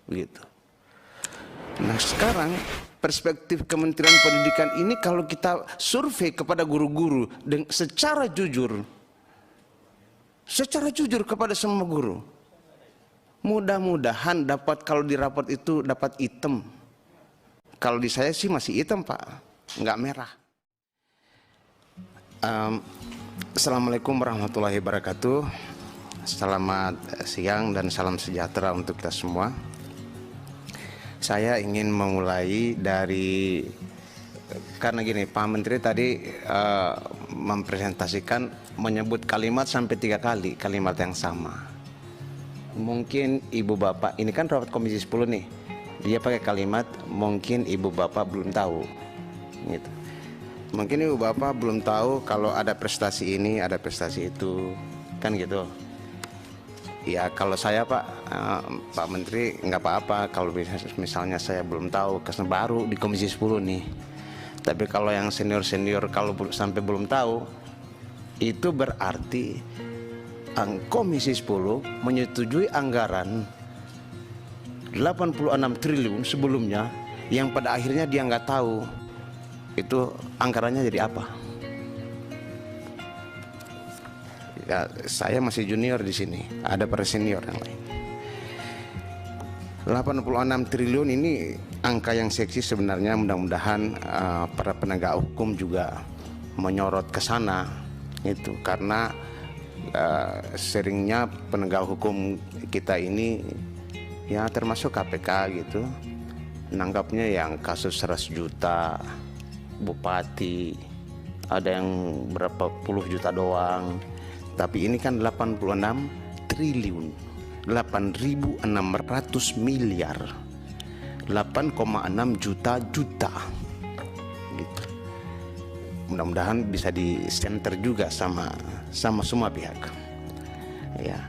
begitu. Nah sekarang perspektif Kementerian Pendidikan ini kalau kita survei kepada guru-guru secara jujur kepada semua guru, mudah-mudahan dapat, kalau di raport itu dapat hitam. Kalau di saya sih masih hitam Pak, nggak merah. Assalamualaikum warahmatullahi wabarakatuh. Selamat siang dan salam sejahtera untuk kita semua. Saya ingin memulai dari, karena gini, Pak Menteri tadi mempresentasikan, menyebut kalimat sampai 3 kali, kalimat yang sama. Mungkin Ibu Bapak, ini kan rapat Komisi 10 nih, dia pakai kalimat mungkin Ibu Bapak belum tahu, gitu. Mungkin Ibu Bapak belum tahu kalau ada prestasi ini, ada prestasi itu, kan gitu. Ya kalau saya Pak Menteri nggak apa-apa kalau misalnya saya belum tahu, karena baru di Komisi 10 nih. Tapi kalau yang senior-senior kalau sampai belum tahu, itu berarti Komisi 10 menyetujui anggaran 86 triliun sebelumnya yang pada akhirnya dia nggak tahu itu anggarannya jadi apa. Ya, saya masih junior di sini, ada para senior yang lain. 86 triliun ini angka yang seksi sebenarnya. Mudah-mudahan para penegak hukum juga menyorot ke sana, itu karena seringnya penegak hukum kita ini, ya termasuk KPK gitu, nanggapnya yang kasus 100 juta, bupati, ada yang berapa puluh juta doang. Tapi ini kan 86 triliun, 8.600 miliar, 8,6 juta gitu. Mudah-mudahan bisa di center juga sama semua pihak. Ya.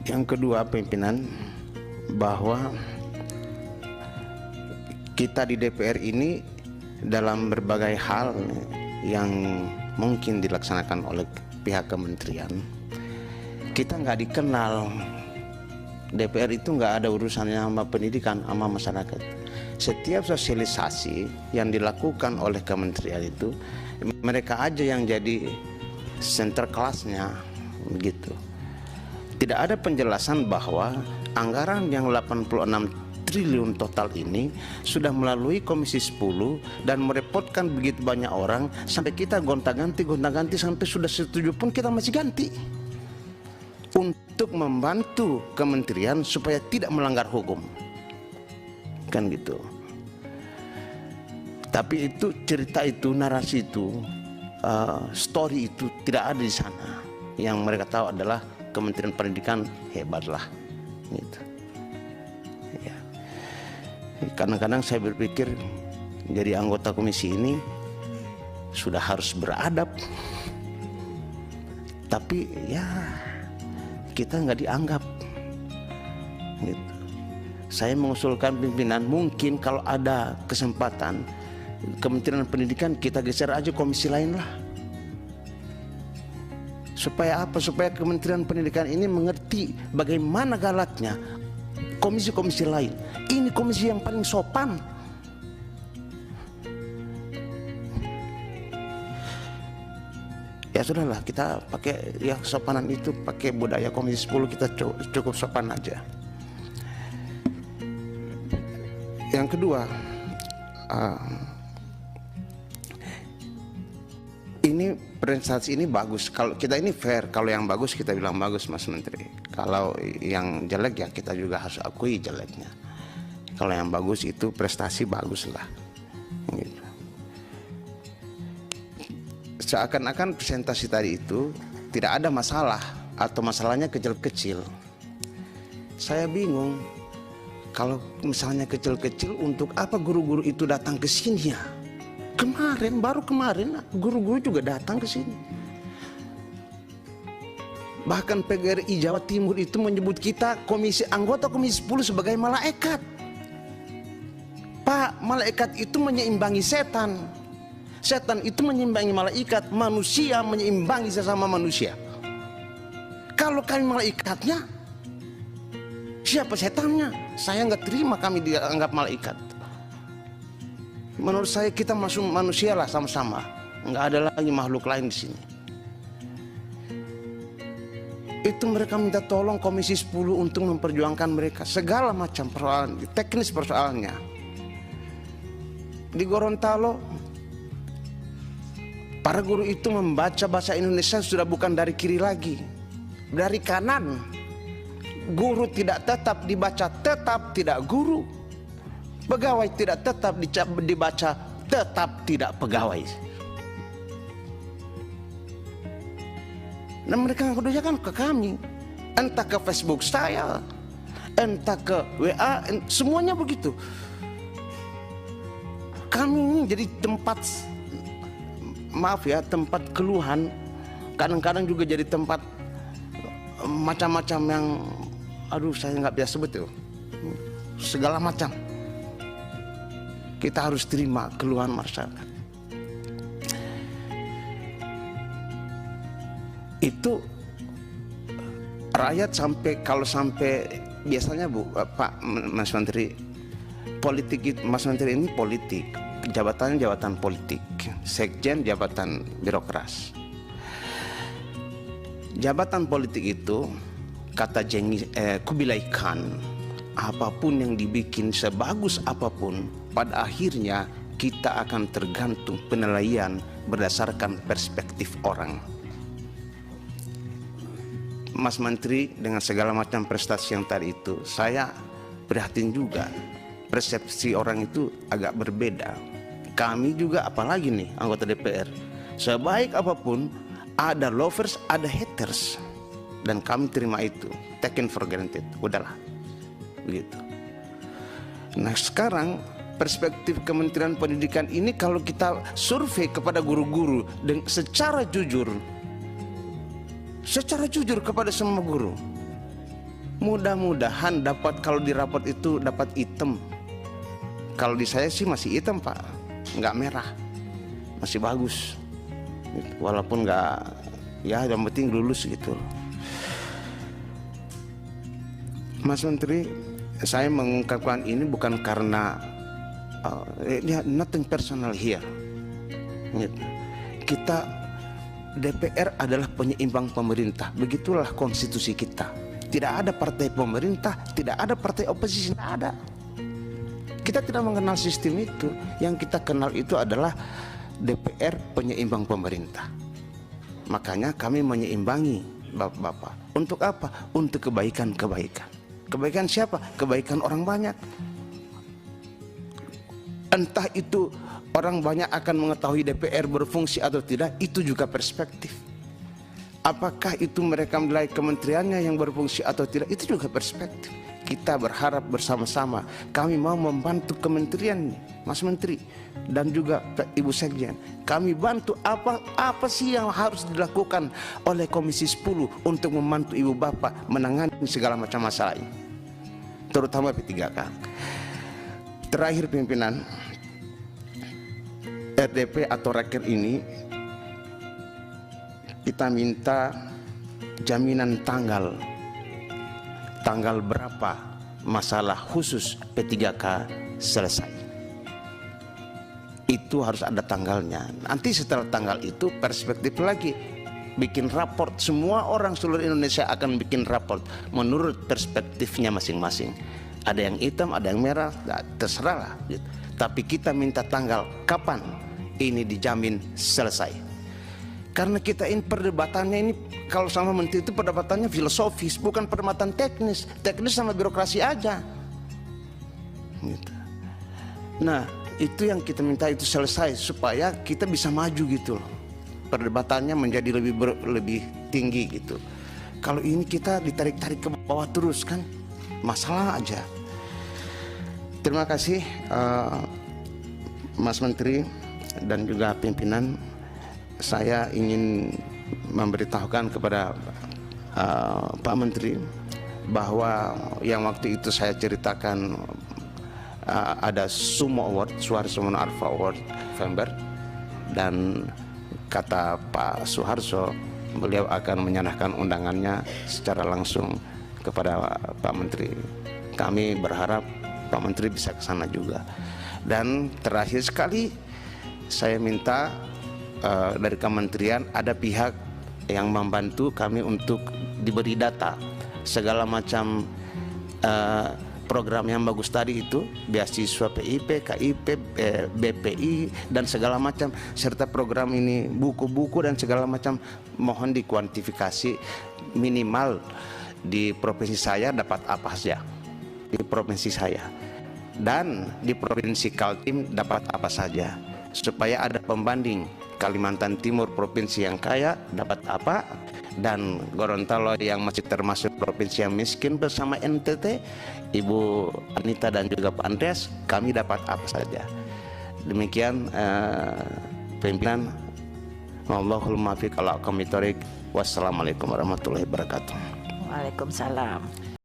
Yang kedua, pimpinan, bahwa kita di DPR ini dalam berbagai hal yang mungkin dilaksanakan oleh pihak kementerian, kita nggak dikenal. DPR itu nggak ada urusannya sama pendidikan, sama masyarakat. Setiap sosialisasi yang dilakukan oleh kementerian itu, mereka aja yang jadi center kelasnya, begitu. Tidak ada penjelasan bahwa anggaran yang 86 triliun total ini sudah melalui Komisi 10 dan merepotkan begitu banyak orang, sampai kita gonta-ganti sampai sudah setuju pun kita masih ganti untuk membantu kementerian supaya tidak melanggar hukum, kan gitu. Tapi itu cerita itu, narasi itu, story itu tidak ada di sana. Yang mereka tahu adalah Kementerian Pendidikan hebatlah, gitu. Ya. Kadang-kadang saya berpikir jadi anggota komisi ini sudah harus beradab, tapi ya kita nggak dianggap, gitu. Saya mengusulkan pimpinan, mungkin kalau ada kesempatan Kementerian Pendidikan kita geser aja komisi lain lah. Supaya apa? Supaya Kementerian Pendidikan ini mengerti bagaimana galaknya komisi-komisi lain. Ini komisi yang paling sopan. Ya sudahlah, kita pakai ya kesopanan itu, pakai budaya Komisi 10, kita cukup sopan aja. Yang kedua, ini presentasi ini bagus. Kalau kita ini fair, kalau yang bagus kita bilang bagus, Mas Menteri. Kalau yang jelek ya kita juga harus akui jeleknya. Kalau yang bagus itu prestasi bagus lah, gitu. Seakan-akan presentasi tadi itu tidak ada masalah atau masalahnya kecil-kecil. Saya bingung, kalau misalnya kecil-kecil, untuk apa guru-guru itu datang ke sini ya? Baru kemarin guru-guru juga datang ke sini. Bahkan PGRI Jawa Timur itu menyebut kita anggota Komisi 10 sebagai malaikat. Pak, malaikat itu menyeimbangi setan. Setan itu menyeimbangi malaikat, manusia menyeimbangi sesama manusia. Kalau kami malaikatnya, Siapa setannya? Saya nggak terima kami dianggap malaikat. Menurut saya kita masuk manusia lah sama-sama. Nggak ada lagi makhluk lain di sini. Itu mereka minta tolong Komisi 10 untuk memperjuangkan mereka segala macam persoalan, teknis persoalannya. Di Gorontalo, para guru itu membaca bahasa Indonesia sudah bukan dari kiri lagi, dari kanan. Guru tidak tetap dibaca tetap tidak guru, pegawai tidak tetap dibaca tetap tidak pegawai. Dan mereka kan ke kami, entah ke Facebook saya, entah ke WA, semuanya begitu. Kami ini jadi tempat, maaf ya, tempat keluhan, kadang-kadang juga jadi tempat macam-macam yang, aduh saya nggak biasa sebut, segala macam. Kita harus terima keluhan masyarakat. Itu rakyat kalau sampai biasanya Pak Mas Menteri, politik Mas Menteri ini politik, jabatannya jabatan politik, sekjen jabatan birokras. Jabatan politik itu kata Kubilai Khan, apapun yang dibikin sebagus apapun, pada akhirnya kita akan tergantung penilaian berdasarkan perspektif orang. Mas Menteri dengan segala macam prestasi yang tadi itu, saya prihatin juga. Persepsi orang itu agak berbeda. Kami juga apalagi nih anggota DPR, sebaik apapun ada lovers, ada haters, dan kami terima itu, taken for granted, udahlah begitu. Nah sekarang perspektif Kementerian Pendidikan ini kalau kita survei kepada guru-guru secara jujur kepada semua guru, mudah-mudahan dapat, kalau di raport itu dapat hitam. Kalau di saya sih masih hitam Pak, nggak merah, masih bagus, walaupun nggak, ya yang penting lulus gitu. Mas Menteri, saya mengungkapkan ini bukan karena nothing personal here. Kita DPR adalah penyeimbang pemerintah, begitulah konstitusi kita. Tidak ada partai pemerintah, tidak ada partai oposisi, tidak ada. Kita tidak mengenal sistem itu. Yang kita kenal itu adalah DPR penyeimbang pemerintah. Makanya kami menyeimbangi Bapak-bapak. Untuk apa? Untuk kebaikan-kebaikan. Kebaikan siapa? Kebaikan orang banyak. Entah itu orang banyak akan mengetahui DPR berfungsi atau tidak, itu juga perspektif. Apakah itu mereka menilai kementeriannya yang berfungsi atau tidak, itu juga perspektif. Kita berharap bersama-sama, kami mau membantu kementerian, Mas Menteri dan juga Ibu Sekjen. Kami bantu apa sih yang harus dilakukan oleh Komisi 10 untuk membantu Ibu Bapak menangani segala macam masalah ini, terutama P3K. Terakhir pimpinan, RDP atau raker ini kita minta jaminan tanggal berapa masalah khusus P3K selesai. Itu harus ada tanggalnya. Nanti setelah tanggal itu perspektif lagi, bikin raport. Semua orang seluruh Indonesia akan bikin raport menurut perspektifnya masing-masing. Ada yang hitam, ada yang merah, terserah lah gitu. Tapi kita minta tanggal kapan ini dijamin selesai. Karena kita ini perdebatannya ini, kalau sama menteri itu perdebatannya filosofis, bukan perdebatan teknis. Teknis sama birokrasi aja gitu. Nah itu yang kita minta itu selesai, supaya kita bisa maju gitu loh. Perdebatannya menjadi lebih tinggi gitu. Kalau ini kita ditarik-tarik ke bawah terus kan, masalah aja. Terima kasih Mas Menteri dan juga pimpinan. Saya ingin memberitahukan kepada Pak Menteri bahwa yang waktu itu saya ceritakan ada Sumo Award, Suharso Mono Arfa Award November, dan kata Pak Suharso beliau akan menyerahkan undangannya secara langsung kepada Pak Menteri. kami berharap Pak Menteri bisa ke sana juga. Dan terakhir sekali saya minta dari kementerian ada pihak yang membantu kami untuk diberi data segala macam program yang bagus tadi itu, beasiswa PIP, KIP, BPI dan segala macam, serta program ini buku-buku dan segala macam, mohon dikuantifikasi minimal di provinsi saya dapat apa saja, di provinsi saya, dan di provinsi Kaltim dapat apa saja, supaya ada pembanding. Kalimantan Timur provinsi yang kaya dapat apa, dan Gorontalo yang masih termasuk provinsi yang miskin bersama NTT, Ibu Anita dan juga Pak Andreas, kami dapat apa saja. Demikian pimpinan. Wallahul muwaffiq ala aqwamit thoriq. Wassalamualaikum warahmatullahi wabarakatuh. Waalaikumsalam.